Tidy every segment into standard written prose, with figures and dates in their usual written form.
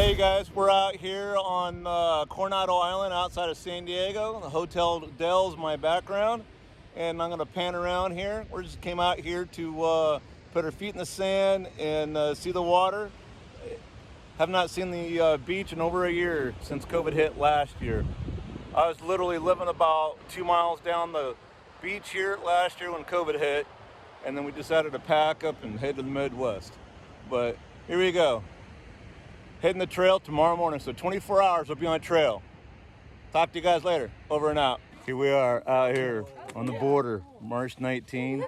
Hey guys, we're out here on Coronado Island outside of San Diego. The Hotel Dell's my background, and I'm going to pan around here. We just came out here to put our feet in the sand and see the water. Have not seen the beach in over a year since COVID hit last year. I was literally living about 2 miles down the beach here last year when COVID hit, and then we decided to pack up and head to the Midwest. But here we go. Heading the trail tomorrow morning, so 24 hours we'll be on trail. Talk to you guys later. Over and out. Here we are out here on the border, March 19,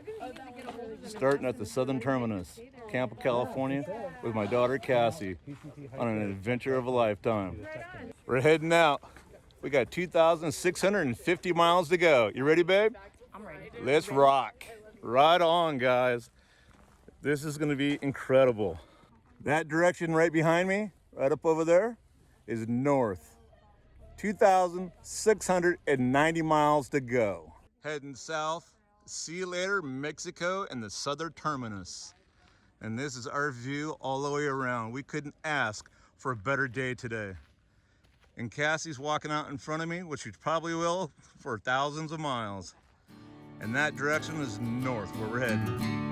starting at the southern terminus, Campo, California, with my daughter Cassie on an adventure of a lifetime. We're heading out. We got 2,650 miles to go. You ready, babe? I'm ready. Let's rock. Right on, guys. This is going to be incredible. That direction right behind me, right up over there, is north. 2,690 miles to go. Heading south. See you later, Mexico and the southern terminus. And this is our view all the way around. We couldn't ask for a better day today. And Cassie's walking out in front of me, which she probably will for thousands of miles. And that direction is north, where we're heading.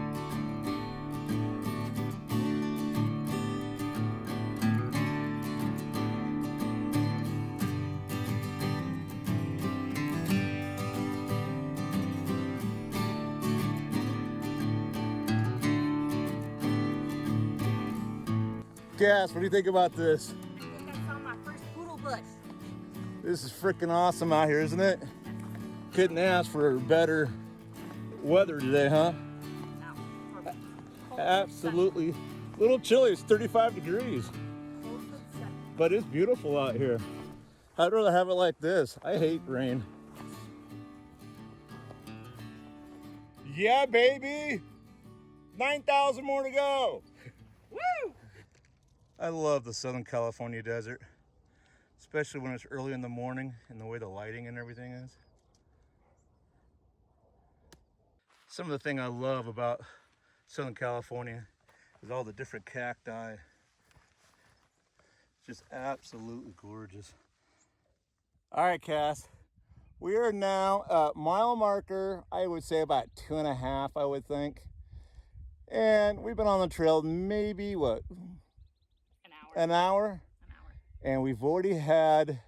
Cass, what do you think about this? I think I saw my first poodle bush. This is freaking awesome out here, isn't it? Couldn't ask for better weather today, huh? No, perfect. Absolutely. A little chilly, it's 35 degrees. Cold but sunny. But it's beautiful out here. I'd rather have it like this. I hate rain. Yeah, baby! 9,000 more to go! Woo! I love the Southern California desert, especially when it's early in the morning and the way the lighting and everything is. Some of the thing I love about Southern California is all the different cacti. It's just absolutely gorgeous. All right, Cass, we are now at mile marker, I would say about 2.5, I would think. And we've been on the trail maybe, what? An hour? And we've already had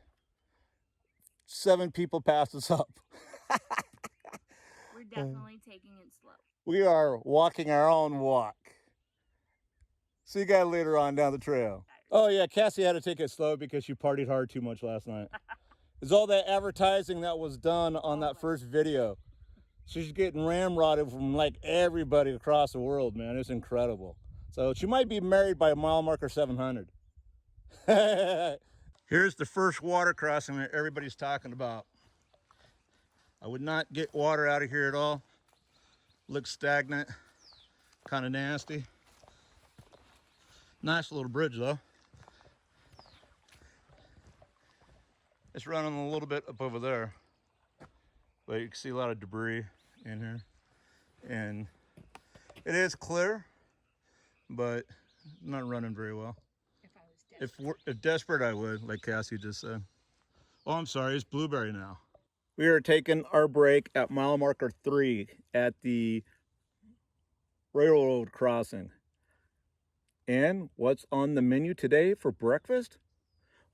7 people pass us up. We're definitely taking it slow. We are walking our own walk. See you guys later on down the trail. Oh yeah, Cassie had to take it slow because she partied hard too much last night. It's all that advertising that was done on that first video. She's getting ramrodded from like everybody across the world, man. It's incredible. So she might be married by mile marker 700. Here's the first water crossing that everybody's talking about. I would not get water out of here at all. Looks stagnant, kind of nasty. Nice little bridge though. It's running a little bit up over there, but you can see a lot of debris in here. And it is clear, but not running very well. If desperate, I would, like Cassie just said. Oh, I'm sorry, it's blueberry now. We are taking our break at mile marker 3 at the railroad crossing. And what's on the menu today for breakfast?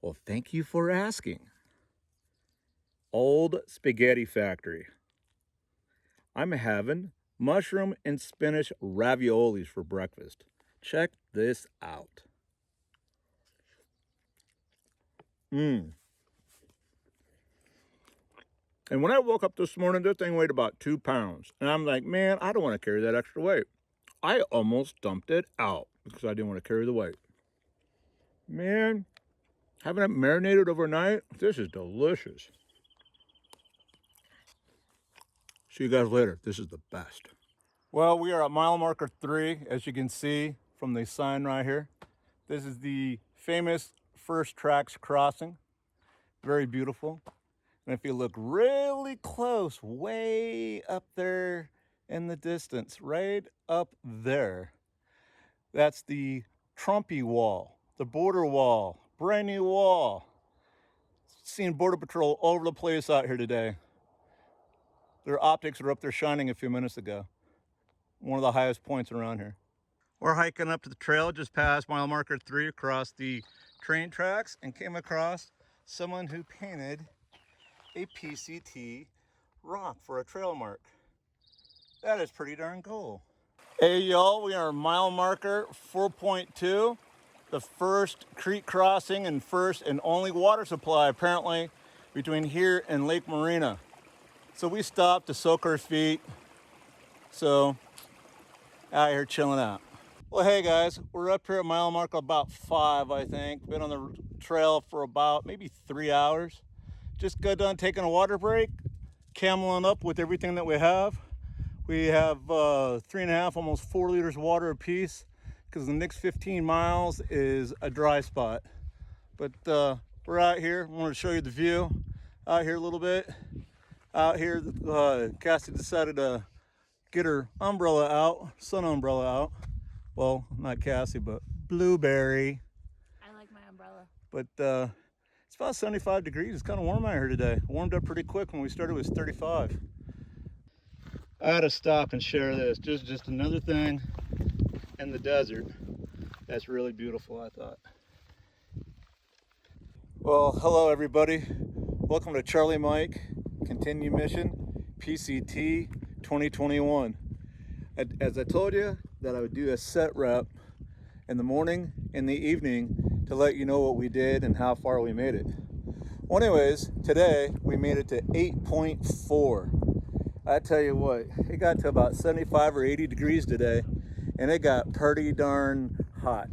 Well, thank you for asking. Old Spaghetti Factory. I'm having mushroom and spinach raviolis for breakfast. Check this out. And when I woke up this morning, this thing weighed about 2 pounds. And I'm like, man, I don't want to carry that extra weight. I almost dumped it out because I didn't want to carry the weight. Man, having it marinated overnight, this is delicious. See you guys later. This is the best. Well, we are at mile marker 3, as you can see from the sign right here. This is the famous First Tracks crossing. Very beautiful. And if you look really close, way up there in the distance, right up there, that's the Trumpy wall, the border wall brand new wall. Seen Border Patrol all over the place out here today. Their optics were up there shining a few minutes ago. One of the highest points around here. We're hiking up to the trail just past mile marker 3 across the train tracks and came across someone who painted a PCT rock for a trail mark. That is pretty darn cool. Hey y'all, we are mile marker 4.2, the first creek crossing and first and only water supply apparently between here and Lake Marina. So we stopped to soak our feet. So out here chilling out. Well, hey guys, we're up here at mile marker about 5, I think. Been on the trail for about maybe 3 hours. Just got done taking a water break, cameling up with everything that we have. We have 3.5, almost 4 liters of water apiece because the next 15 miles is a dry spot. But we're out here. I wanted to show you the view out here a little bit. Out here, Cassie decided to get her umbrella out, sun umbrella out. Well, not Cassie, but Blueberry. I like my umbrella. But it's about 75 degrees. It's kind of warm out here today. Warmed up pretty quick. When we started, it was 35. I had to stop and share this. Just another thing in the desert that's really beautiful, I thought. Well, hello everybody. Welcome to Charlie Mike Continue Mission PCT 2021. As I told you that I would do a set rep in the morning and the evening to let you know what we did and how far we made it. Well, anyways, today we made it to 8.4. I tell you what, it got to about 75 or 80 degrees today, and it got pretty darn hot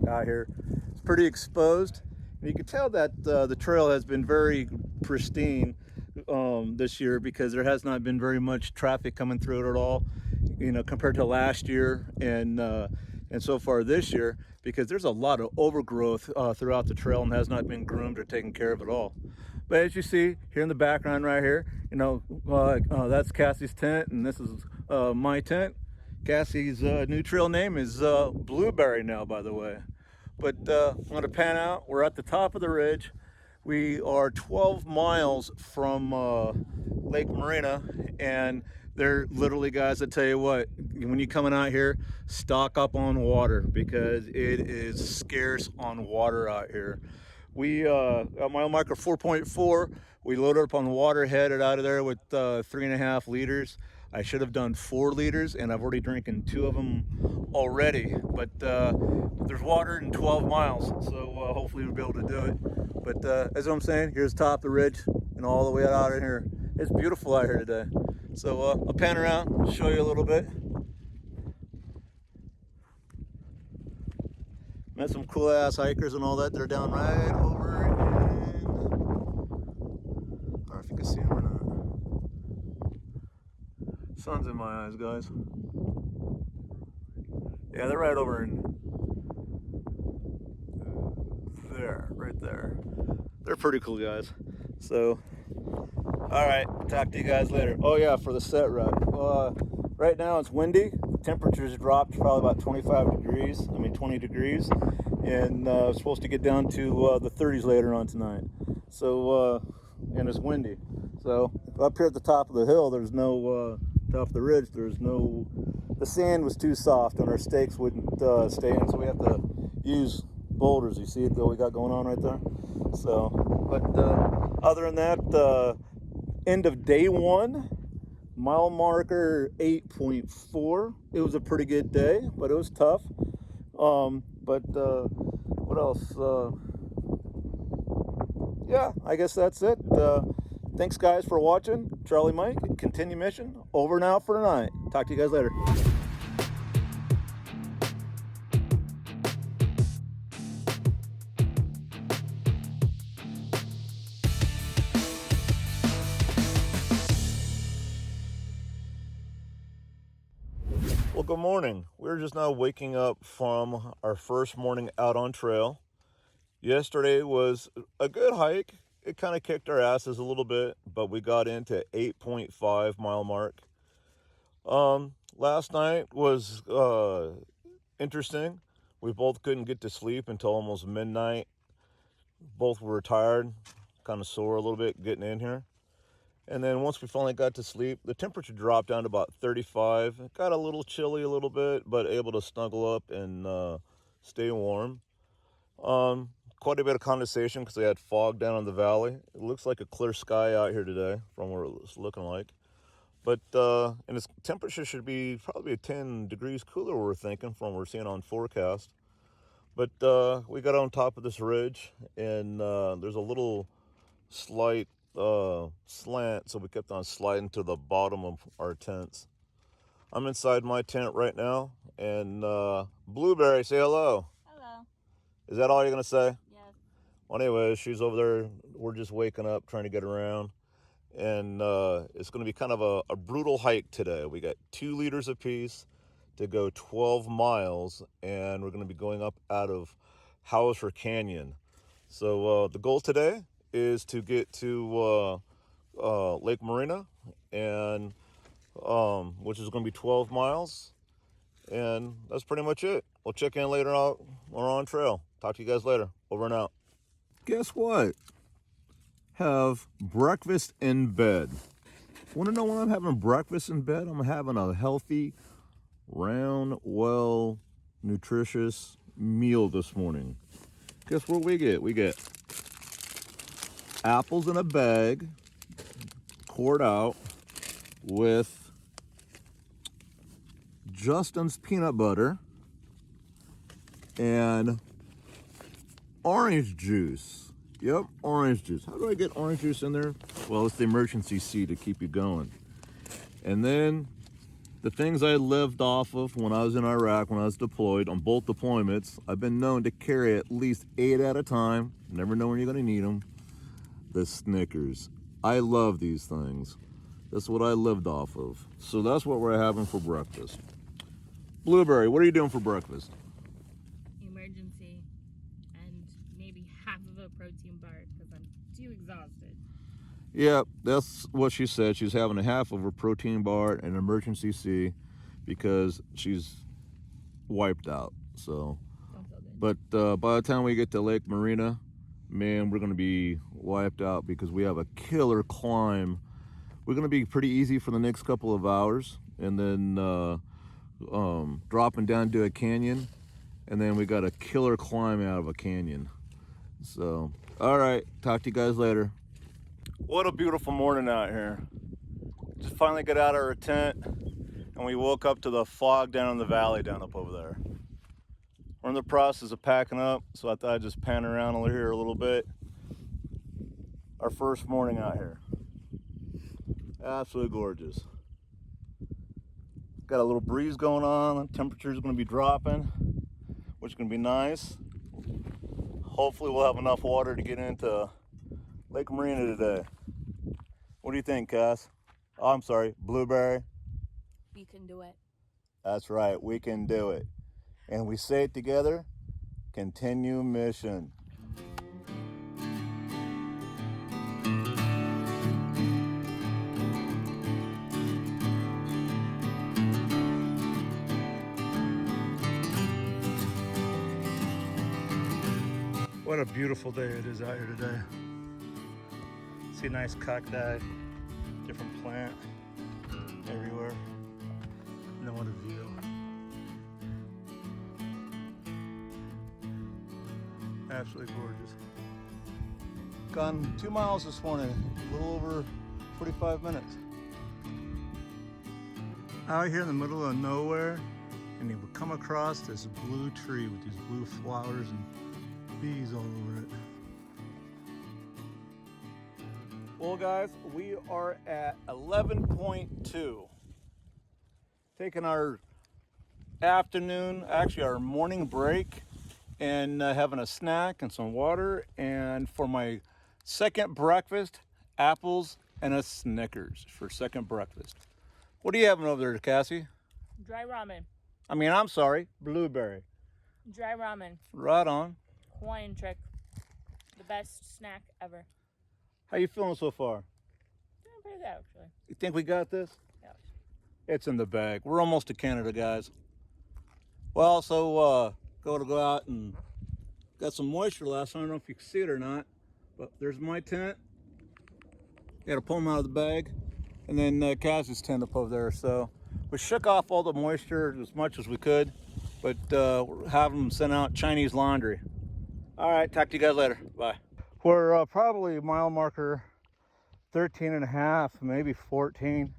out here. It's pretty exposed, and you can tell that the trail has been very pristine this year because there has not been very much traffic coming through it at all, you know, compared to last year and so far this year, because there's a lot of overgrowth throughout the trail and has not been groomed or taken care of at all. But as you see here in the background right here, you know, that's Cassie's tent and this is my tent. Cassie's new trail name is Blueberry now, by the way. But I'm going to pan out. We're at the top of the ridge. We are 12 miles from Lake Marina, and they're literally, guys, I tell you what, when you're coming out here, stock up on water because it is scarce on water out here. We at mile marker 4.4, we loaded up on water, headed out of there with 3.5 liters. I should have done 4 liters, and I've already drinking 2 of them already. But there's water in 12 miles, so hopefully we'll be able to do it. But as I'm saying, here's top of the ridge and all the way out of here. It's beautiful out here today. So I'll pan around, show you a little bit. Met some cool ass hikers and all that. They're down right over in, I don't know if you can see them or not. Sun's in my eyes, guys. Yeah, they're right over in there, right there. They're pretty cool guys. So, all right, talk to you guys later. Oh yeah, for the set rep. Right now it's windy. The temperature's dropped probably about 20 degrees, and it's supposed to get down to the 30s later on tonight. So, and it's windy. So up here at the top of the hill, there's no top of the ridge. There's no. The sand was too soft, and our stakes wouldn't stay in, so we have to use boulders. You see what we got going on right there. So, but other than that, end of day 1. Mile marker 8.4. It was a pretty good day, but it was tough. But what else? Yeah, I guess that's it. Thanks, guys, for watching. Charlie Mike, Continue Mission. Over and out for tonight. Talk to you guys later. Well, good morning. We're just now waking up from our first morning out on trail. Yesterday was a good hike. It kind of kicked our asses a little bit, but we got into 8.5 mile mark. Last night was interesting. We both couldn't get to sleep until almost midnight. Both were tired, kind of sore a little bit getting in here. And then once we finally got to sleep, the temperature dropped down to about 35. It got a little chilly a little bit, but able to snuggle up and stay warm. Quite a bit of condensation because they had fog down in the valley. It looks like a clear sky out here today from what it's looking like. But and its temperature should be probably 10 degrees cooler, we're thinking, from what we're seeing on forecast. But we got on top of this ridge, and there's a little slight slant, so we kept on sliding to the bottom of our tents. I'm inside my tent right now, and Blueberry, say hello. Hello. Is that all you're gonna say? Yes. Well, anyways, she's over there. We're just waking up, trying to get around, and it's gonna be kind of a brutal hike today. We got 2 liters apiece to go 12 miles, and we're gonna be going up out of Hauser Canyon. So the goal today is to get to Lake Marina, and which is going to be 12 miles, and that's pretty much it. We'll check in later out when we're on trail. Talk to you guys later. Over and out. Guess what? Have breakfast in bed. Want to know when I'm having breakfast in bed? I'm having a healthy, round, well, nutritious meal this morning. Guess what we get? We get apples in a bag, poured out with Justin's peanut butter and orange juice. Yep, orange juice. How do I get orange juice in there? Well, it's the emergency C to keep you going. And then the things I lived off of when I was in Iraq, when I was deployed on both deployments, I've been known to carry at least 8 at a time. Never know when you're going to need them. The Snickers. I love these things. That's what I lived off of. So that's what we're having for breakfast. Blueberry, what are you doing for breakfast? Emergency and maybe half of a protein bar because I'm too exhausted. Yeah, that's what she said. She's having a half of her protein bar and emergency C because she's wiped out. So, Don't feel good. but by the time we get to Lake Marina, man, we're going to be wiped out because we have a killer climb. We're going to be pretty easy for the next couple of hours, and then dropping down to a canyon, and then we got a killer climb out of a canyon. So, all right, talk to you guys later. What a beautiful morning out here. Just finally got out of our tent, and we woke up to the fog down in the valley down up over there. We're in the process of packing up, so I thought I'd just pan around over here a little bit. Our first morning out here. Absolutely gorgeous. Got a little breeze going on. The temperature's going to be dropping, which is going to be nice. Hopefully we'll have enough water to get into Lake Marina today. What do you think, Cass? Oh, I'm sorry, Blueberry. You can do it. That's right, we can do it. And we say it together, continue mission. What a beautiful day it is out here today. See a nice cacti, different plant everywhere. And then what a view. Absolutely gorgeous. Gone 2 miles this morning, a little over 45 minutes. Out here in the middle of nowhere, and you would come across this blue tree with these blue flowers and bees all over it. Well, guys, we are at 11.2. Taking our afternoon, actually our morning break, and having a snack and some water. And for my second breakfast, apples and a Snickers for second breakfast. What are you having over there, Cassie? Dry ramen. I'm sorry, Blueberry. Dry ramen. Right on. Hawaiian trick. The best snack ever. How you feeling so far? Doing pretty good, actually. You think we got this? Yes. It's in the bag. We're almost to Canada, guys. We'll also go out and got some moisture last. I don't know if you can see it or not, but there's my tent. Got to pull them out of the bag, and then Cassie's tent up over there. So we shook off all the moisture as much as we could, but we're having them send out Chinese laundry. All right, talk to you guys later. Bye. We're probably mile marker 13 and a half, maybe 14.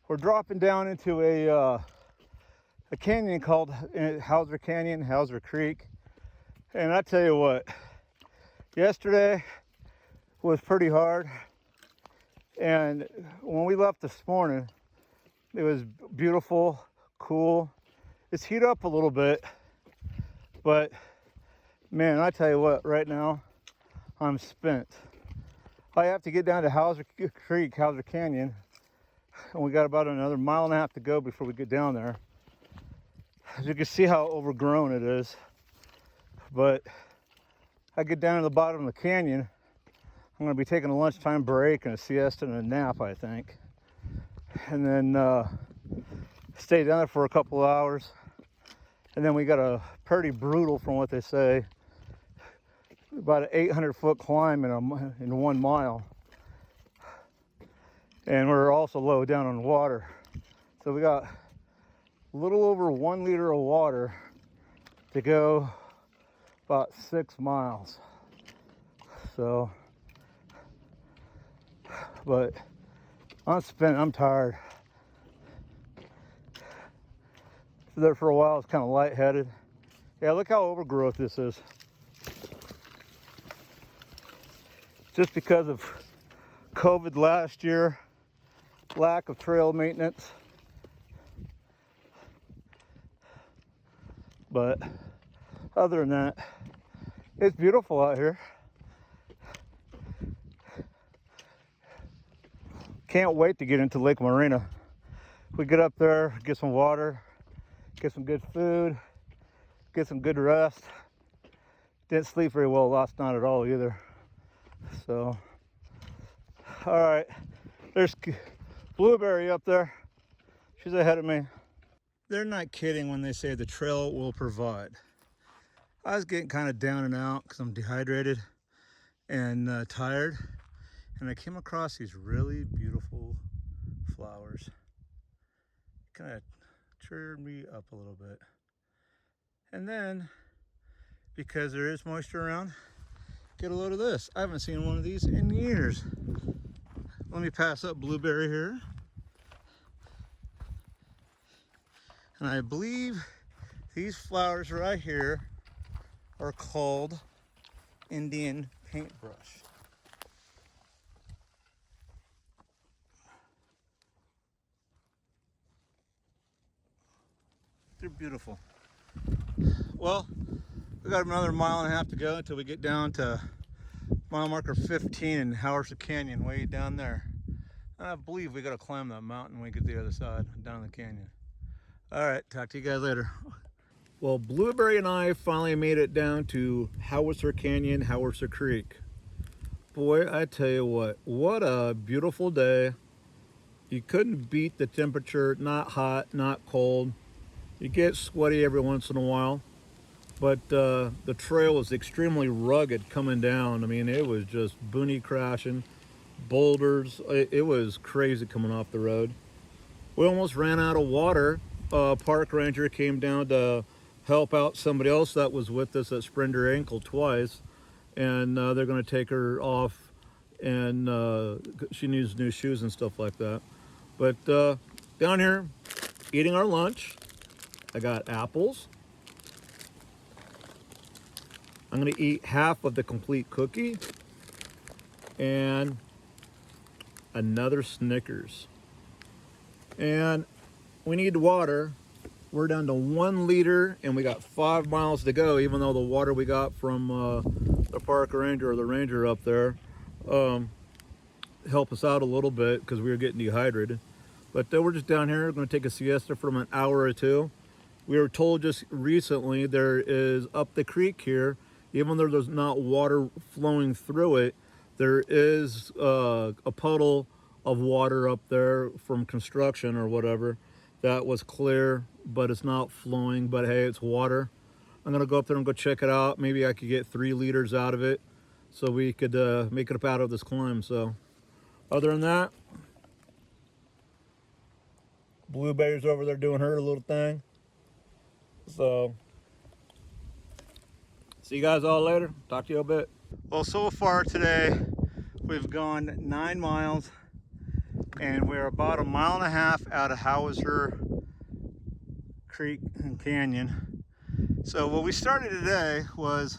We're dropping down into a canyon called Hauser Canyon, Hauser Creek. And I tell you what, yesterday was pretty hard. And when we left this morning, it was beautiful, cool. It's heated up a little bit, but man, I tell you what, right now, I'm spent. I have to get down to Hauser Creek, Hauser Canyon, and we got about another mile and a half to go before we get down there. As you can see how overgrown it is, but I get down to the bottom of the canyon. I'm going to be taking a lunchtime break and a siesta and a nap, I think, and then stay down there for a couple of hours. And then we got a pretty brutal, from what they say, about an 800-foot climb in 1 mile. And we're also low down on water. So we got a little over 1 liter of water to go about 6 miles. So, but I'm spent, I'm tired. There for a while, it's kind of lightheaded. Yeah, look how overgrowth this is. Just because of COVID last year, lack of trail maintenance. But other than that, it's beautiful out here. Can't wait to get into Lake Marina. We get up there, get some water, get some good food, get some good rest. Didn't sleep very well last night at all either. So, all right, there's Blueberry up there. She's ahead of me. They're not kidding when they say the trail will provide. I was getting kind of down and out because I'm dehydrated and tired, and I came across these really beautiful flowers. Kind of cheered me up a little bit. And then, because there is moisture around, get a load of this. I haven't seen one of these in years. Let me pass up Blueberry here. And I believe these flowers right here are called Indian paintbrush. They're beautiful. Well, we got another mile and a half to go until we get down to mile marker 15 in Hauser Canyon, way down there. And I believe we got to climb that mountain when we get to the other side, down the canyon. All right, talk to you guys later. Well, Blueberry and I finally made it down to Hauser Canyon, Hauser Creek. Boy, I tell you what a beautiful day. You couldn't beat the temperature, not hot, not cold. You get sweaty every once in a while, but the trail was extremely rugged coming down. I mean, it was just boony crashing, boulders. It was crazy coming off the road. We almost ran out of water. Park ranger came down to help out somebody else that was with us that sprained her ankle twice, and they're going to take her off, and she needs new shoes and stuff like that. But down here, eating our lunch. I got apples. I'm gonna eat half of the complete cookie and another Snickers. And we need water. We're down to 1 liter and we got 5 miles to go, even though the water we got from the park ranger or the ranger up there helped us out a little bit because we were getting dehydrated. But we're just down here. We're gonna take a siesta for an hour or two. We were told just recently there is up the creek here, even though there's not water flowing through it, there is a puddle of water up there from construction or whatever that was clear, but it's not flowing. But hey, it's water. I'm gonna go up there and go check it out. Maybe I could get 3 liters out of it, so we could make it up out of this climb. So, other than that, Blueberry's over there doing her little thing. So, see you guys all later. Talk to you a bit. Well, so far today, we've gone 9 miles, and we're about 1.5 miles out of Hauser Creek and Canyon. So what we started today was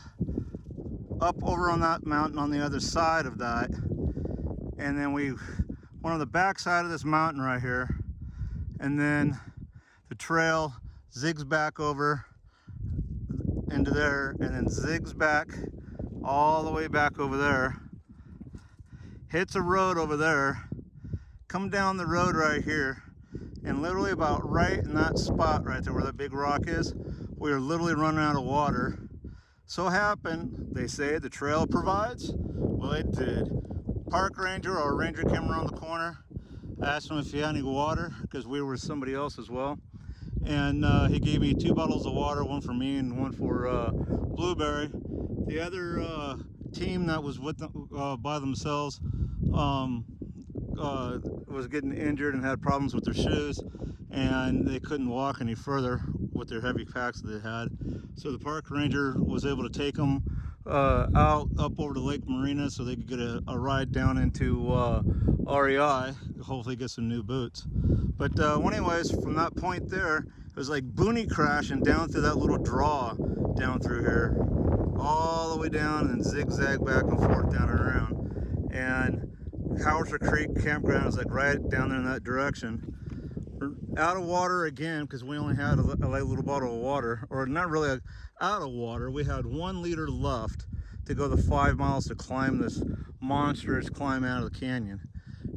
up over on that mountain on the other side of that, and then we went on the back side of this mountain right here, and then the trail zigs back over into there, and then zigs back all the way back over there, hits a road over there, come down the road right here, and literally about right in that spot right there where that big rock is, we are literally running out of water. So happened, they say the trail provides. Well, it did. Park ranger or ranger came around the corner. I asked him if he had any water, because we were somebody else as well. And he gave me 2 bottles of water, one for me and one for Blueberry. The other team that was with them, by themselves was getting injured and had problems with their shoes, and they couldn't walk any further with their heavy packs that they had. So the park ranger was able to take them out up over to Lake Marina so they could get a ride down into REI, hopefully get some new boots. But anyways, from that point there, it was like boonie crashing down through that little draw down through here, all the way down, and zigzag back and forth down and around. And Hauser Creek campground is like right down there in that direction. We're out of water again because we only had a little bottle of water, or not really out of water. We had 1 liter left to go the 5 miles to climb this monstrous climb out of the canyon.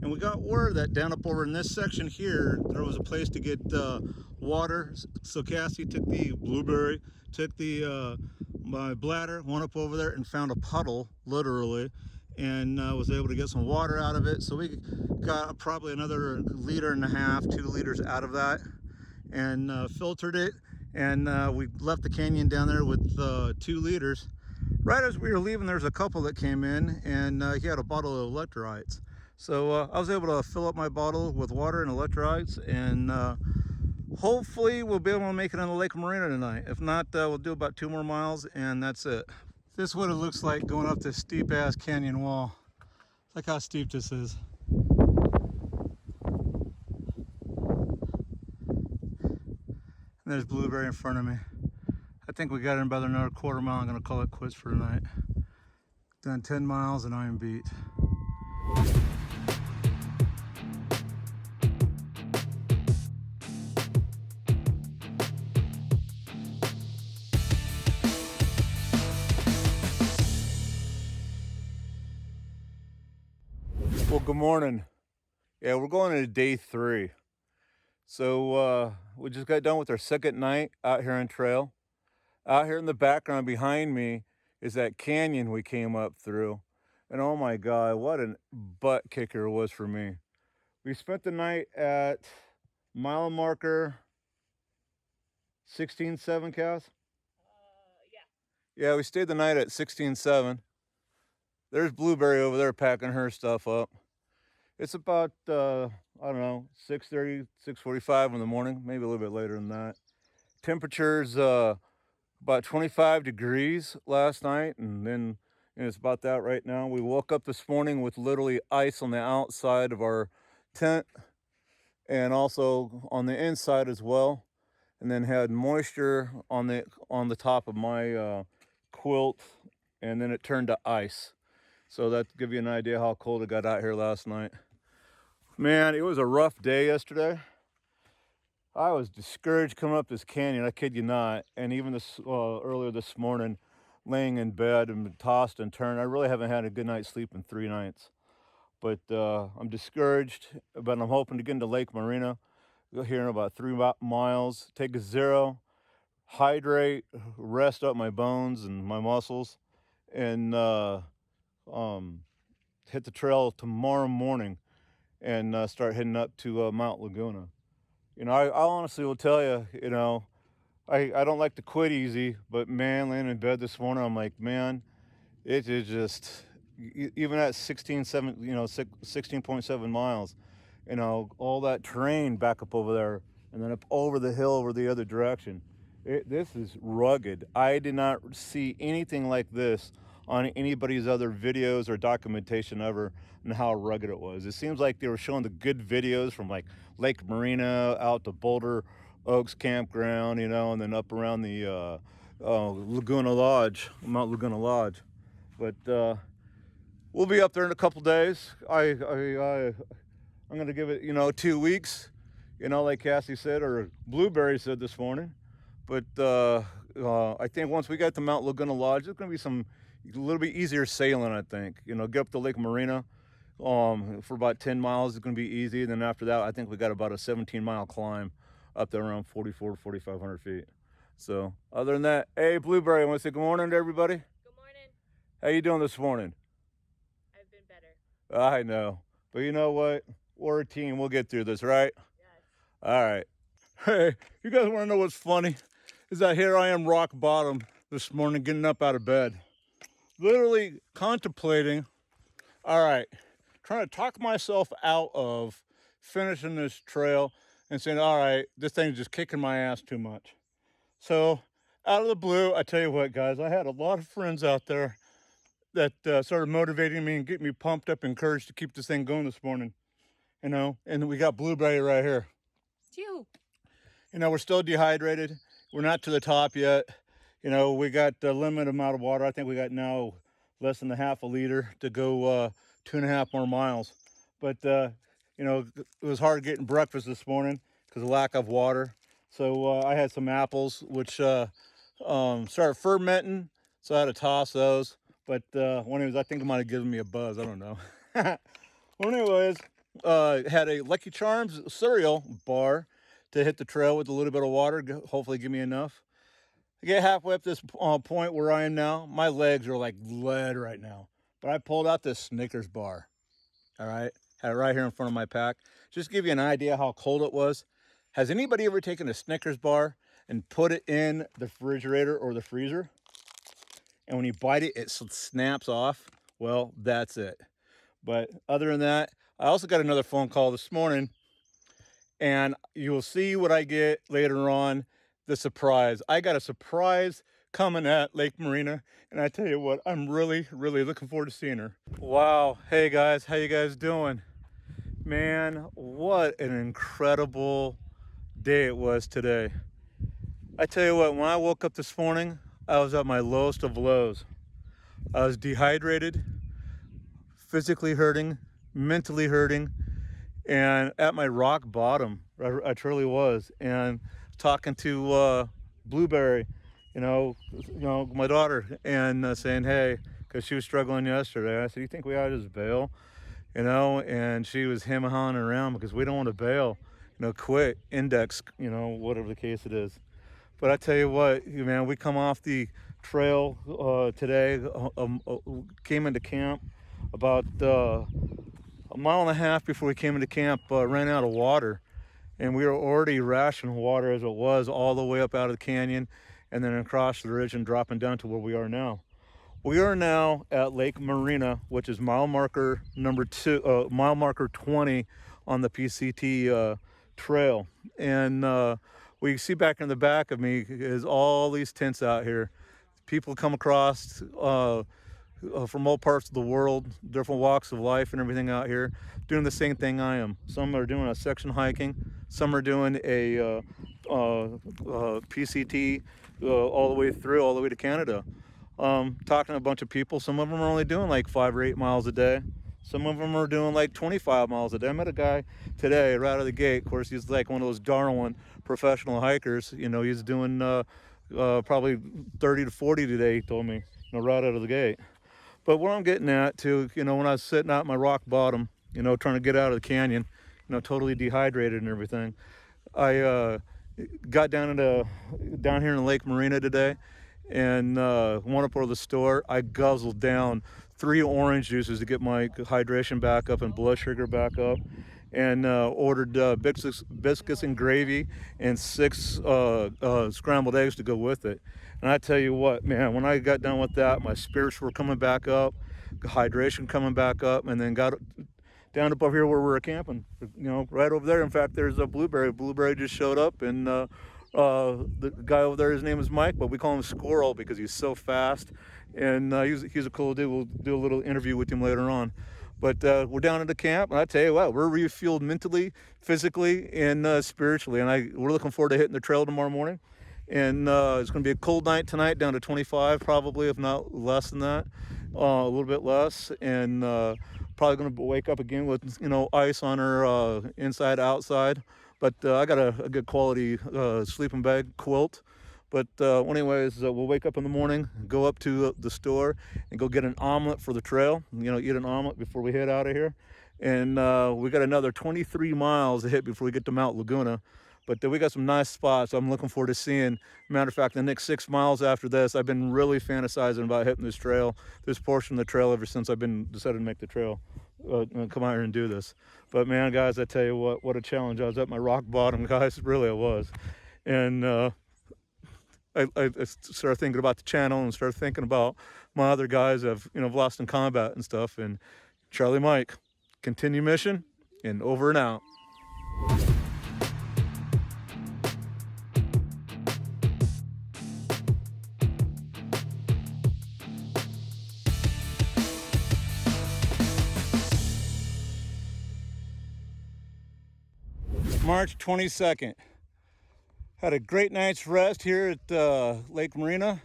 And we got word that down up over in this section here, there was a place to get water. So Cassie took the Blueberry, took the my bladder, went up over there and found a puddle, literally, and was able to get some water out of it. So we got probably another 1.5 liters, 2 liters out of that, and filtered it. And we left the canyon down there with 2 liters. Right as we were leaving, there's a couple that came in, and he had a bottle of electrolytes. So I was able to fill up my bottle with water and electrolytes, and hopefully we'll be able to make it on the Lake Marina tonight. If not, we'll do about 2 more miles, and that's it. This is what it looks like going up this steep ass canyon wall. Look how steep this is. And there's Blueberry in front of me. I think we got in about another 1/4 mile. I'm gonna call it quits for tonight. Done 10 miles and I am beat. Well, good morning. Yeah, we're going into day 3. So we just got done with our second night out here on trail. Out here in the background behind me is that canyon we came up through. And oh my God, what a butt kicker it was for me. We spent the night at mile marker 16.7, Cass? Yeah, we stayed the night at 16.7. There's Blueberry over there packing her stuff up. It's about, I don't know, 6:30, 6:45 in the morning, maybe a little bit later than that. Temperature's about 25 degrees last night, and then it's about that right now. We woke up this morning with literally ice on the outside of our tent and also on the inside as well, and then had moisture on the top of my quilt, and then it turned to ice. So that to give you an idea how cold it got out here last night. Man, it was a rough day yesterday. I was discouraged coming up this canyon, I kid you not. And even this earlier this morning, laying in bed and been tossed and turned. I really haven't had a good night's sleep in 3 nights. But I'm discouraged, but I'm hoping to get into Lake Marina. Go here in about 3 miles, take a 0, hydrate, rest up my bones and my muscles, and hit the trail tomorrow morning and start heading up to Mount Laguna. You know, I honestly will tell you, you know, I don't like to quit easy, but man, laying in bed this morning, I'm like, man, it is just even at 16.7 miles, all that terrain back up over there, and then up over the hill over the other direction. This is rugged. I did not see anything like this on anybody's other videos or documentation ever, and how rugged it was. It seems like they were showing the good videos from like Lake Marina out to Boulder Oaks Campground, and then up around the Laguna Lodge, Mount Laguna Lodge. But we'll be up there in a couple days. I'm gonna give it 2 weeks, like Cassie said, or Blueberry said this morning. But I think once we get to Mount Laguna Lodge, it's gonna be a little bit easier sailing. I think get up to Lake Marina for about 10 miles is gonna be easy. And then after that, I think we got about a 17-mile climb up there around 4,400 to 4,500 feet. So other than that, hey Blueberry, I want to say good morning to everybody. Good morning. How you doing this morning? I've been better. I know, but you know what? We're a team. We'll get through this, right? Yes. All right. Hey, you guys want to know what's funny? Is that here I am rock bottom this morning, getting up out of bed, literally contemplating, all right, trying to talk myself out of finishing this trail and saying, all right, this thing's just kicking my ass too much. So out of the blue, I tell you what, guys, I had a lot of friends out there that started motivating me and getting me pumped up and encouraged to keep this thing going this morning, and we got Blueberry right here. Phew. We're still dehydrated. We're not to the top yet. We got a limited amount of water. I think we got now less than a half a liter to go 2.5 more miles. But, it was hard getting breakfast this morning because of lack of water. So I had some apples, which started fermenting. So I had to toss those. But I think it might have given me a buzz. I don't know. Well, anyways, had a Lucky Charms cereal bar to hit the trail with a little bit of water, hopefully give me enough. I get halfway up this point where I am now. My legs are like lead right now. But I pulled out this Snickers bar. All right. Had it right here in front of my pack. Just to give you an idea how cold it was. Has anybody ever taken a Snickers bar and put it in the refrigerator or the freezer? And when you bite it, it snaps off? Well, that's it. But other than that, I also got another phone call this morning. And you will see what I get later on, the surprise. I got a surprise coming at Lake Marina. And I tell you what, I'm really, really looking forward to seeing her. Wow. Hey guys, how you guys doing? Man, what an incredible day it was today. I tell you what, when I woke up this morning, I was at my lowest of lows. I was dehydrated, physically hurting, mentally hurting, and at my rock bottom. I truly was. And talking to Blueberry, my daughter, and saying, hey, because she was struggling yesterday. I said, you think we ought to just bail? And she was hemming around because we don't want to bail, quit, index, whatever the case it is. But I tell you what, man, we come off the trail today, came into camp about a mile and a half before we came into camp, ran out of water. And we were already rationing water as it was all the way up out of the canyon and then across the ridge and dropping down to where we are now. We are now at Lake Marina, which is mile marker 20 on the PCT trail. And what you see back in the back of me is all these tents out here. People come across from all parts of the world, different walks of life and everything out here, doing the same thing I am. Some are doing a section hiking, some are doing a PCT all the way to Canada. Talking to a bunch of people, some of them are only doing like 5 or 8 miles a day. Some of them are doing like 25 miles a day. I met a guy today right out of the gate. Of course, he's like one of those Darwin professional hikers. He's doing probably 30 to 40 today, he told me, right out of the gate. But what I'm getting at too, when I was sitting out my rock bottom, trying to get out of the canyon, totally dehydrated and everything, I got down here in Lake Marina today and went up over the store. I guzzled down 3 orange juices to get my hydration back up and blood sugar back up. and ordered biscuits and gravy and 6 scrambled eggs to go with it. And I tell you what, man, when I got done with that, my spirits were coming back up, hydration coming back up, and then got down up here where we were camping, right over there. In fact, there's a Blueberry. Blueberry just showed up, and the guy over there, his name is Mike, but we call him Squirrel because he's so fast, and he's a cool dude. We'll do a little interview with him later on. But we're down at the camp, and I tell you what, we're refueled mentally, physically, and spiritually, and we're looking forward to hitting the trail tomorrow morning. And it's going to be a cold night tonight, down to 25 probably, if not less than that, a little bit less, and probably going to wake up again with ice on our inside outside. But I got a good quality sleeping bag quilt. But anyways, we'll wake up in the morning, go up to the store, and go get an omelet for the trail. Eat an omelet before we head out of here. And we got another 23 miles to hit before we get to Mount Laguna. But we got some nice spots I'm looking forward to seeing. Matter of fact, the next 6 miles after this, I've been really fantasizing about hitting this trail, this portion of the trail, ever since I've been decided to make the trail, come out here and do this. But man, guys, I tell you what a challenge. I was at my rock bottom, guys. Really, I was. And I started thinking about the channel and started thinking about my other guys I've lost in combat and stuff. And Charlie Mike, continue mission, and over and out. March 22nd. Had a great night's rest here at Lake Marina.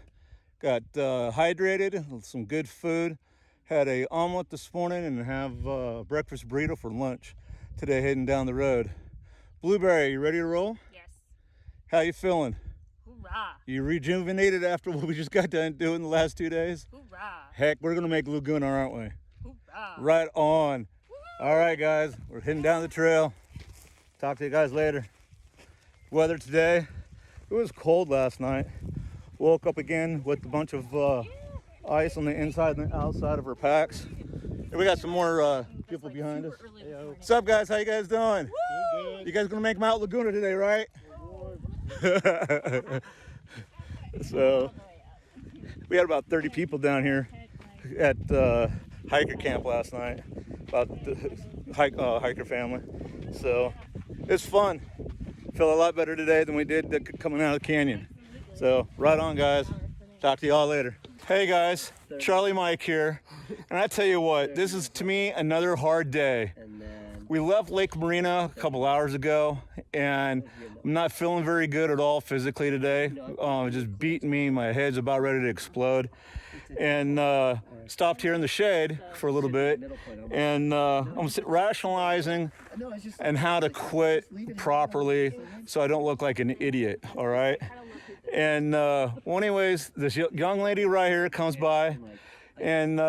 Got hydrated, some good food. Had a omelet this morning and have a breakfast burrito for lunch today, heading down the road. Blueberry, you ready to roll? Yes. How you feeling? Hoorah. You rejuvenated after what we just got done doing the last 2 days? Hoorah. Heck, we're gonna make Laguna, aren't we? Hoorah. Right on. Woo-hoo. All right, guys, we're heading down the trail. Talk to you guys later. Weather today, it was cold last night. Woke up again with a bunch of ice on the inside and the outside of our packs. And we got some more people behind us. What's up, guys? How you guys doing? Woo! You guys gonna make Mount Laguna today, right? So we had about 30 people down here at hiker camp last night, about the hiker family. So it's fun. Feel a lot better today than we did coming out of the canyon. So right on, guys. Talk to y'all later. Hey guys, Charlie Mike here. And I tell you what, this is to me another hard day. We left Lake Marina a couple hours ago, and I'm not feeling very good at all physically today. Just beating me, my head's about ready to explode. And stopped here in the shade for a little bit, and I'm rationalizing and how to quit properly so I don't look like an idiot, all right? And anyways, this young lady right here comes by, and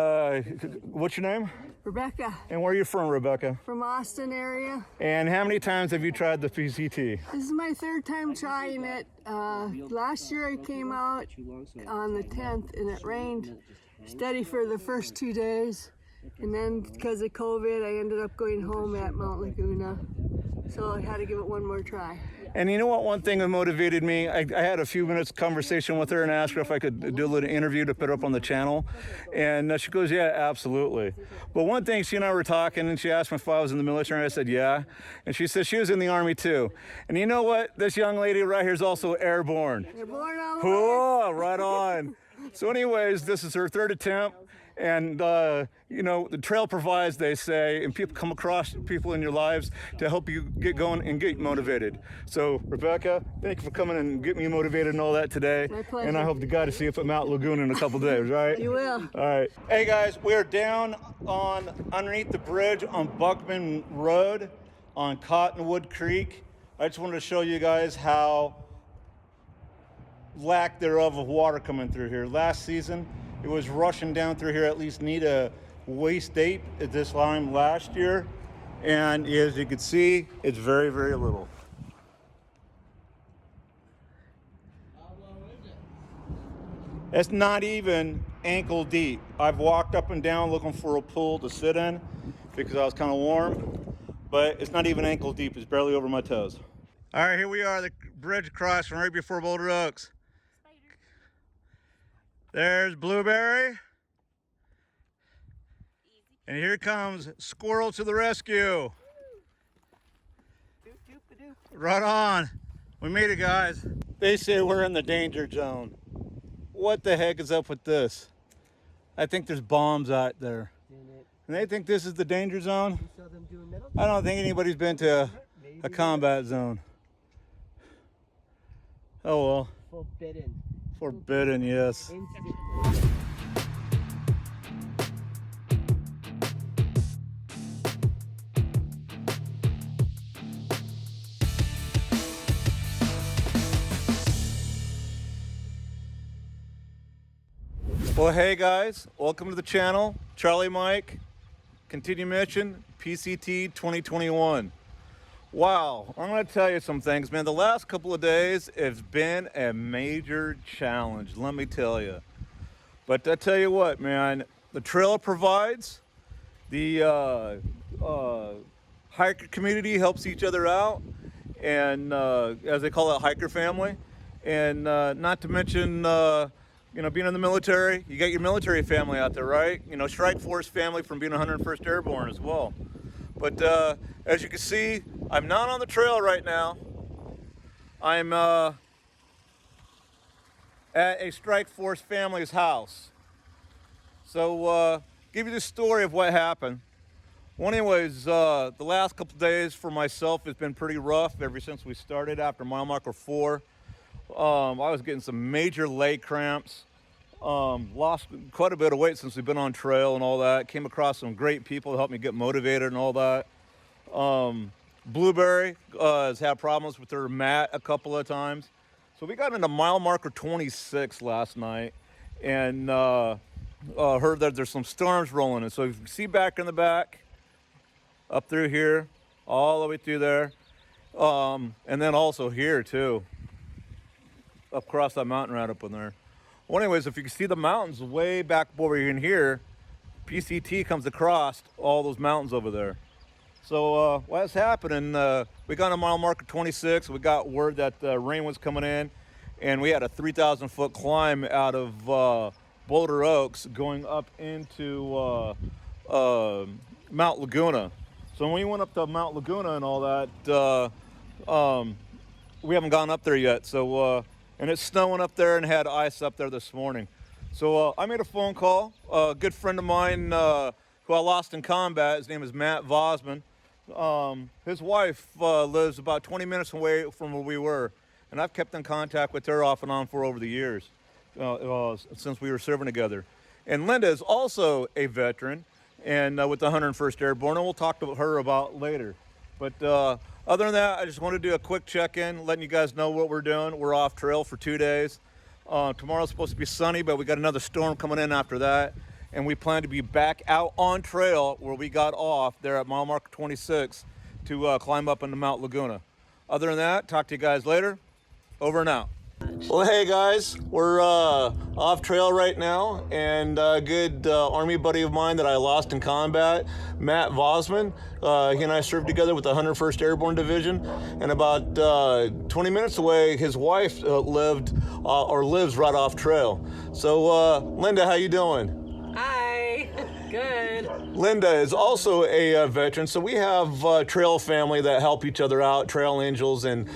what's your name? Rebecca. And where are you from, Rebecca? From Austin area. And how many times have you tried the PCT? This is my third time trying it. Last year I came out on the 10th and it rained steady for the first 2 days. And then because of COVID, I ended up going home at Mount Laguna. So I had to give it one more try. And you know what, one thing that motivated me, I had a few minutes conversation with her and asked her if I could do a little interview to put up on the channel. And she goes, yeah, absolutely. But one thing, she and I were talking, and she asked me if I was in the military, and I said, yeah. And she said she was in the Army too. And you know what? This young lady right here is also airborne. Airborne all the way. Oh, right on. So anyways, this is her third attempt. And, the trail provides, they say, and people come across people in your lives to help you get going and get motivated. So, Rebecca, thank you for coming and getting me motivated and all that today. My pleasure. And I hope to God to see you up at Mount Laguna in a couple days, right? You will. All right. Hey, guys, we're down underneath the bridge on Buckman Road on Cottonwood Creek. I just wanted to show you guys how lack thereof of water coming through here. Last season, it was rushing down through here, at least need a waist deep at this time last year. And as you can see, it's very, very little. It's not even ankle deep. I've walked up and down looking for a pool to sit in because I was kind of warm. but it's not even ankle deep. It's barely over my toes. All right, here we are, the bridge crossing right before Boulder Oaks. Spider. There's Blueberry. And here comes Squirrel to the rescue. Right on. We made it, guys. They say we're in the danger zone. What the heck is up with this? I think there's bombs out there. And they think this is the danger zone? I don't think anybody's been to a combat zone. Oh well. Forbidden. Forbidden, yes. Well, hey guys, welcome to the channel. Charlie Mike, continue mission, PCT 2021. Wow, I'm gonna tell you some things, man. The last couple of days has been a major challenge, let me tell you. But I tell you what, man, the trail provides, the hiker community helps each other out, and as they call it, hiker family. And not to mention, you know, being in the military, you got your military family out there, right? You know, Strike Force family from being 101st Airborne as well. But as you can see, I'm not on the trail right now. I'm at a Strike Force family's house. So give you the story of what happened. Well, anyways, the last couple days for myself has been pretty rough ever since we started after mile marker 4. I was getting some major leg cramps. Lost quite a bit of weight since we've been on trail and all that. Came across some great people to help me get motivated and all that. Blueberry has had problems with her mat a couple of times. So we got into mile marker 26 last night and heard that there's some storms rolling in. So you can see back in the back, up through here, all the way through there. And then also here too. Up across that mountain right up in there. Well, anyways, if you can see the mountains way back over in here, PCT comes across all those mountains over there. So what's happening, we got on mile marker 26, we got word that rain was coming in, and we had a 3,000 foot climb out of Boulder Oaks going up into Mount Laguna. So when we went up to Mount Laguna and all that, we haven't gone up there yet. So and it's snowing up there and had ice up there this morning. So I made a phone call. A good friend of mine who I lost in combat, his name is Matt Vosman. His wife lives about 20 minutes away from where we were. And I've kept in contact with her off and on for over the years, since we were serving together. And Linda is also a veteran and with the 101st Airborne, and we'll talk to her about later. But other than that, I just want to do a quick check-in, letting you guys know what we're doing. We're off trail for 2 days. Tomorrow's supposed to be sunny, but we got another storm coming in after that. And we plan to be back out on trail where we got off there at mile marker 26 to climb up into Mount Laguna. Other than that, talk to you guys later. Over and out. Well, hey guys, we're off trail right now, and a good Army buddy of mine that I lost in combat, Matt Vosman, he and I served together with the 101st Airborne Division, and about 20 minutes away, his wife lives right off trail. So, Linda, how you doing? Hi, good. Linda is also a veteran, so we have trail family that help each other out, trail angels and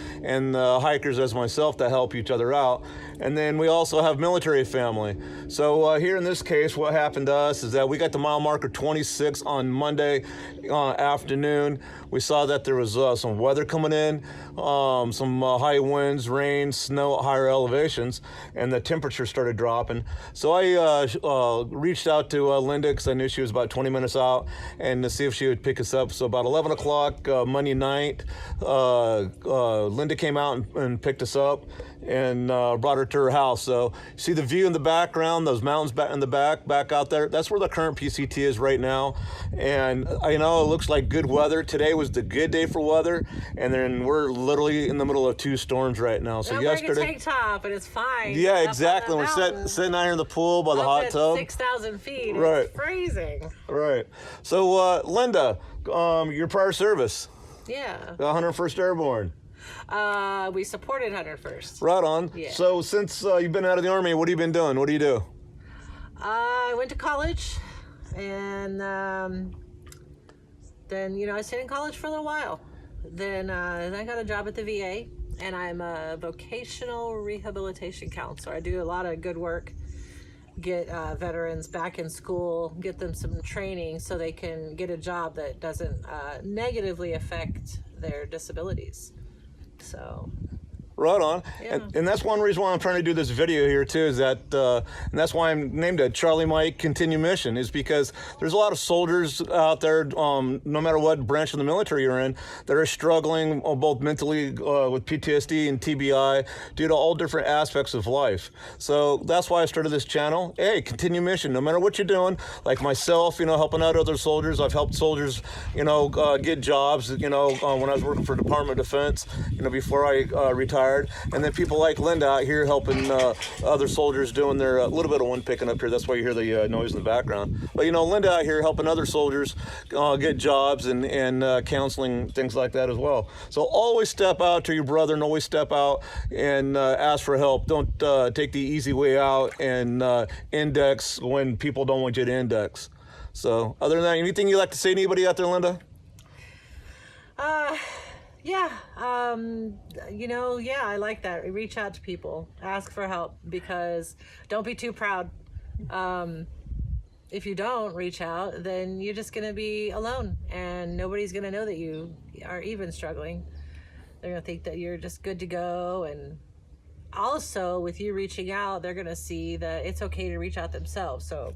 hikers as myself that help each other out. And then we also have military family. So here in this case, what happened to us is that we got to mile marker 26 on Monday afternoon. We saw that there was some weather coming in, some high winds, rain, snow at higher elevations, and the temperature started dropping. So I reached out to Linda because I knew she was about 20 minutes out, and to see if she would pick us up. So about 11 o'clock Monday night, Linda came out and picked us up and brought her to her house. So see the view in the background, those mountains back in the back out there, that's where the current PCT is right now. And I know it looks like good weather. Today was the good day for weather, and then we're literally in the middle of 2 storms right now. So yesterday, wearing a tank top and it's fine. Yeah, exactly. We're sitting out here in the pool by the hot tub. 6,000 feet. Right. It's freezing. Right. So Linda, your prior service, Yeah. the 101st Airborne. We supported 101st. Right on. Yeah. So since you've been out of the Army, what have you been doing? What do you do? I went to college, and then, you know, I stayed in college for a little while. Then I got a job at the VA, and I'm a vocational rehabilitation counselor. I do a lot of good work, get veterans back in school, get them some training so they can get a job that doesn't negatively affect their disabilities. So Right on. Yeah. And that's one reason why I'm trying to do this video here too, is that, and that's why I'm named it Charlie Mike Continue Mission, is because there's a lot of soldiers out there, no matter what branch of the military you're in, that are struggling both mentally with PTSD and TBI due to all different aspects of life. So that's why I started this channel. Hey, Continue Mission, no matter what you're doing, like myself, you know, helping out other soldiers. I've helped soldiers, you know, get jobs, you know, when I was working for Department of Defense, you know, before I retired. And then people like Linda out here helping other soldiers doing their, a little bit of wind picking up here. That's why you hear the noise in the background. But, you know, Linda out here helping other soldiers get jobs and counseling, things like that as well. So always step out to your brother and always step out and ask for help. Don't take the easy way out and index when people don't want you to index. So other than that, anything you'd like to say to anybody out there, Linda? Yeah, you know, yeah, I like that. Reach out to people, ask for help, because don't be too proud. If you don't reach out, then you're just going to be alone, and nobody's going to know that you are even struggling. They're going to think that you're just good to go. And also, with you reaching out, they're going to see that it's okay to reach out themselves. So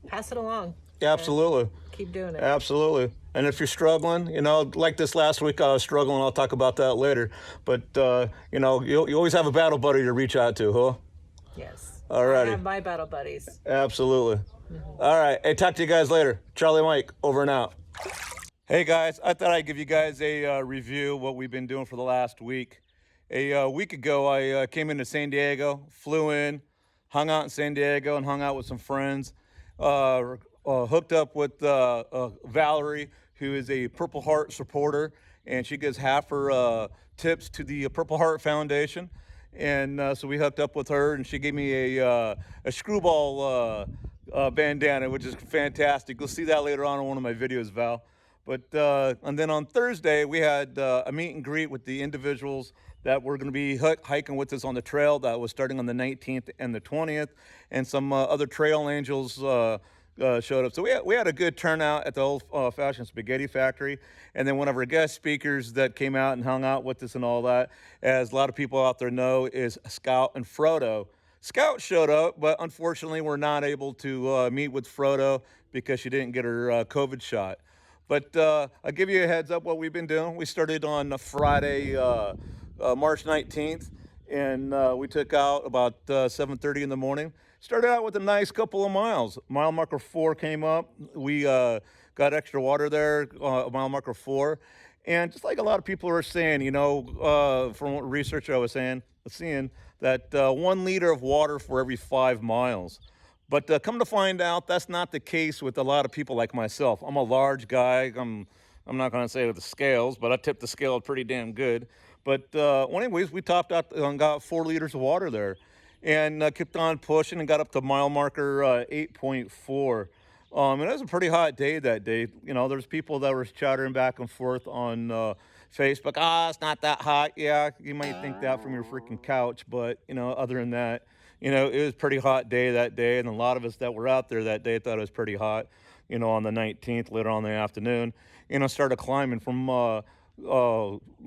pass it along. Absolutely. Keep doing it. Absolutely. And if you're struggling, you know, like this last week I was struggling, I'll talk about that later. But, you know, you always have a battle buddy to reach out to, huh? Yes. All righty. I have my battle buddies. Absolutely. All right. Hey, talk to you guys later. Charlie Mike, over and out. Hey, guys. I thought I'd give you guys a review of what we've been doing for the last week. A week ago, I came into San Diego, flew in, hung out in San Diego, and hung out with some friends. Hooked up with Valerie, who is a Purple Heart supporter, and she gives half her tips to the Purple Heart Foundation. And so we hooked up with her, and she gave me a screwball bandana, which is fantastic. You'll see that later on in one of my videos, Val. But and then on Thursday, we had a meet and greet with the individuals that were going to be hiking with us on the trail that was starting on the 19th and the 20th, and some other trail angels showed up. So we had a good turnout at the old-fashioned spaghetti factory. And then one of our guest speakers that came out and hung out with us and all that, as a lot of people out there know, is Scout and Frodo. Scout showed up, but unfortunately we're not able to meet with Frodo because she didn't get her COVID shot. But I'll give you a heads up what we've been doing. We started on Friday, March 19th, and we took out about 7:30 in the morning. Started out with a nice couple of miles. Mile marker 4 came up. We got extra water there, mile marker 4. And just like a lot of people are saying, you know, from what research I was seeing that 1 liter of water for every 5 miles. But come to find out, that's not the case with a lot of people like myself. I'm a large guy. I'm not going to say with the scales, but I tipped the scale pretty damn good. But anyways, we topped out and got 4 liters of water there. And kept on pushing and got up to mile marker 8.4. And it was a pretty hot day that day. You know, there's people that were chattering back and forth on Facebook. It's not that hot. Yeah, you might think that from your freaking couch. But, you know, other than that, you know, it was a pretty hot day that day. And a lot of us that were out there that day thought it was pretty hot, you know, on the 19th, later on in the afternoon. You know, started climbing from mile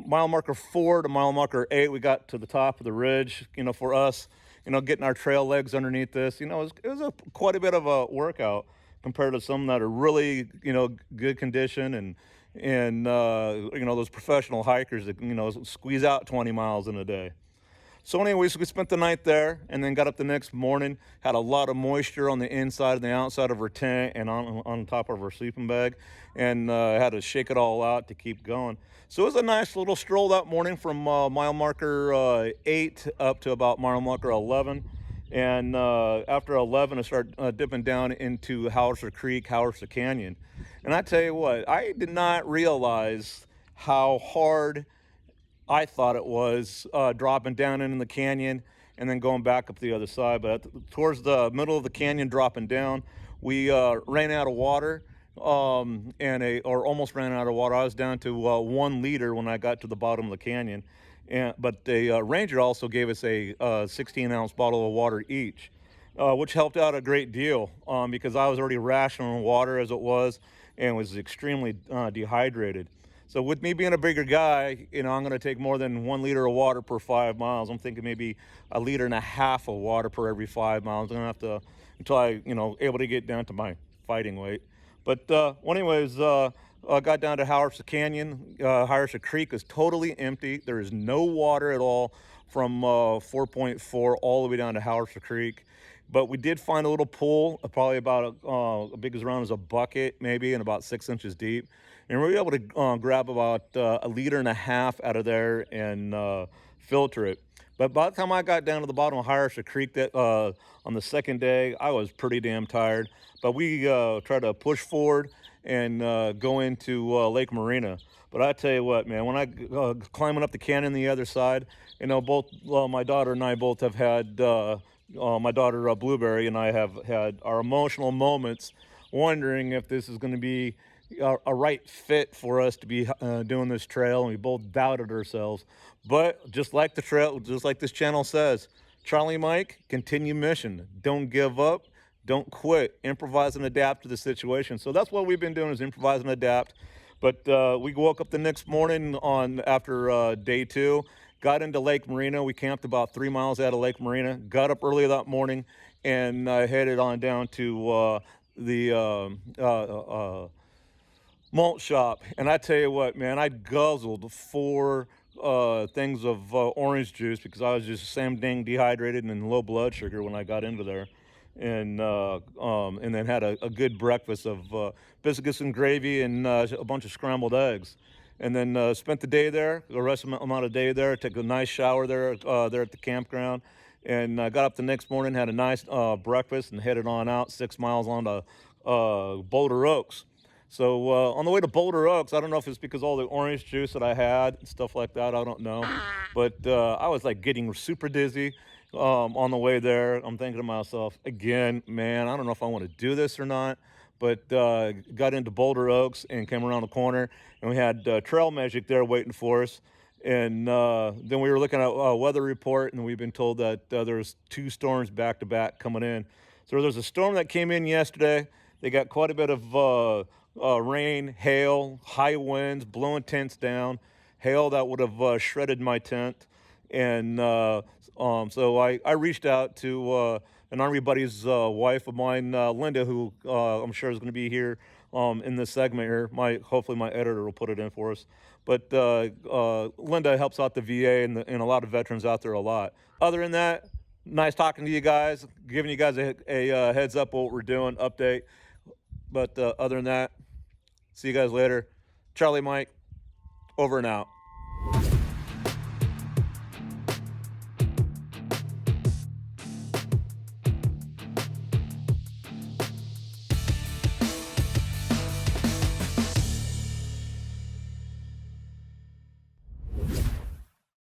marker 4 to mile marker 8. We got to the top of the ridge, you know, for us. You know, getting our trail legs underneath this, you know, it was quite a bit of a workout compared to some that are really, you know, good condition and you know, those professional hikers that, you know, squeeze out 20 miles in a day. So anyways, we spent the night there and then got up the next morning, had a lot of moisture on the inside and the outside of our tent and on top of our sleeping bag, and had to shake it all out to keep going. So it was a nice little stroll that morning from mile marker 8 up to about mile marker 11. And after 11, I started dipping down into Hauser Creek, Hauser Canyon. And I tell you what, I did not realize how hard I thought it was dropping down in the canyon and then going back up the other side. But towards the middle of the canyon, dropping down, we ran out of water, or almost ran out of water. I was down to 1 liter when I got to the bottom of the canyon. But the ranger also gave us a 16-ounce bottle of water each, which helped out a great deal because I was already rationing water as it was and was extremely dehydrated. So with me being a bigger guy, I'm going to take more than 1 liter of water per 5 miles. I'm thinking maybe 1.5 liters of water per every 5 miles. I'm going to have to, until I, able to get down to my fighting weight. But anyways, I got down to Hauser Canyon. Hauser Creek is totally empty. There is no water at all from 4.4 all the way down to Hauser Creek. But we did find a little pool, probably about as big as around as a bucket, maybe, and about 6 inches deep. And we were able to grab about 1.5 liters out of there and filter it. But by the time I got down to the bottom of Hauser Creek on the second day, I was pretty damn tired. But we tried to push forward and go into Lake Marina. But I tell you what, man, when I climbing up the canyon the other side, both my daughter and I both have had, my daughter Blueberry and I have had our emotional moments wondering if this is going to be a right fit for us to be doing this trail, and we both doubted ourselves. But just like the trail, just like this channel says, Charlie Mike, continue mission. Don't give up. Don't quit. Improvise and adapt to the situation. So that's what we've been doing, is improvise and adapt. But we woke up the next morning after day 2, got into Lake Marina. We camped about 3 miles out of Lake Marina, got up early that morning, and headed on down to the malt shop. And I tell you what, man, I guzzled 4 things of orange juice because I was just sam dang dehydrated and in low blood sugar when I got into there. And then had a good breakfast of biscuits and gravy and a bunch of scrambled eggs. And then spent the day there, the rest of the amount of day there, took a nice shower there at the campground. And got up the next morning, had a nice breakfast, and headed on out 6 miles on to Boulder Oaks. So on the way to Boulder Oaks, I don't know if it's because all the orange juice that I had and stuff like that, I don't know. But I was like getting super dizzy on the way there. I'm thinking to myself, again, man, I don't know if I want to do this or not. But got into Boulder Oaks and came around the corner, and we had Trail Magic there waiting for us. And then we were looking at a weather report, and we've been told that there's 2 storms back to back coming in. So there's a storm that came in yesterday. They got quite a bit of rain, hail, high winds, blowing tents down, hail that would have shredded my tent. And so I reached out to an Army buddy's wife of mine, Linda, who I'm sure is going to be here in this segment here. Hopefully my editor will put it in for us. But Linda helps out the VA and a lot of veterans out there a lot. Other than that, nice talking to you guys, giving you guys a heads up what we're doing, update. But other than that, see you guys later. Charlie Mike, over and out.